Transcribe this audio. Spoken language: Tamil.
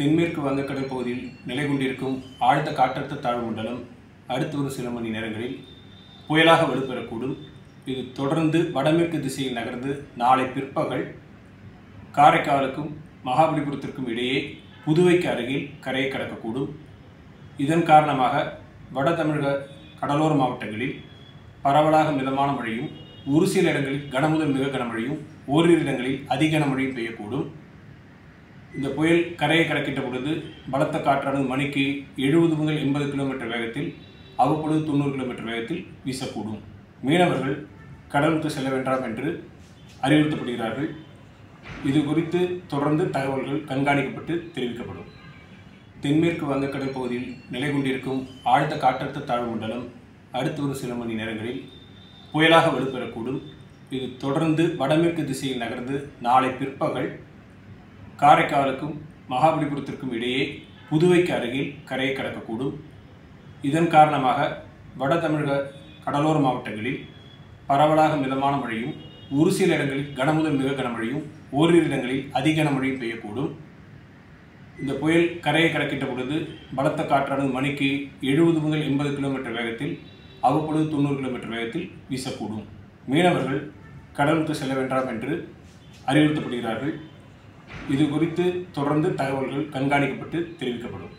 தென்மேற்கு வங்கக்கடல் பகுதியில் நிலை கொண்டிருக்கும் ஆழ்ந்த காற்றழுத்த தாழ்வு மண்டலம் அடுத்து வரும் சில மணி நேரங்களில் புயலாக வலுப்பெறக்கூடும். இது தொடர்ந்து வடமேற்கு திசையில் நகர்ந்து நாளை பிற்பகல் காரைக்காலுக்கும் மகாபலிபுரத்திற்கும் இடையே புதுவைக்கு அருகில் கரையை கடக்கக்கூடும். இதன் காரணமாக வட தமிழக கடலோர மாவட்டங்களில் பரவலாக மிதமான மழையும், ஒரு சில இடங்களில் கனமுதல் மிக கனமழையும், ஓரிரு இடங்களில் அதி கனமழையும் பெய்யக்கூடும். இந்த புயல் கரையை கடக்கின்ற பொழுது பலத்த காற்றானது மணிக்கு 70 முதல் 80 கிலோமீட்டர் வேகத்தில், அவ்வப்பொழுது 90 கிலோமீட்டர் வேகத்தில் வீசக்கூடும். மீனவர்கள் கடலுக்கு செல்ல வேண்டாம் என்று அறிவுறுத்தப்படுகிறார்கள். இது குறித்து தொடர்ந்து தகவல்கள் கண்காணிக்கப்பட்டு தெரிவிக்கப்படும். தென்மேற்கு வங்கக்கடல் பகுதியில் நிலை கொண்டிருக்கும் ஆழ்ந்த காற்றழுத்த தாழ்வு மண்டலம் அடுத்து வரும் சில மணி நேரங்களில் புயலாக வலுப்பெறக்கூடும். இது தொடர்ந்து வடமேற்கு திசையில் நகர்ந்து நாளை பிற்பகல் காரைக்காலுக்கும் மகாபலிபுரத்திற்கும் இடையே புதுவைக்கு அருகில் கரையை கடக்கக்கூடும். இதன் காரணமாக வட தமிழக கடலோர மாவட்டங்களில் பரவலாக மிதமான மழையும், ஒரு சில இடங்களில் கனமுதல் மிக கனமழையும், ஓரிரு இடங்களில் அதி கனமழையும் பெய்யக்கூடும். இந்த புயல் கரையை கடக்கின்ற பொழுது பலத்த காற்றானது மணிக்கு 70 முதல் 80 கிலோமீட்டர் வேகத்தில், அவ்வப்பொழுது 90 கிலோமீட்டர் வேகத்தில் வீசக்கூடும். மீனவர்கள் கடலுக்கு செல்ல வேண்டாம் என்று அறிவுறுத்தப்படுகிறார்கள். இது குறித்து தொடர்ந்து தகவல்கள் கண்காணிக்கப்பட்டு தெரிவிக்கப்படும்.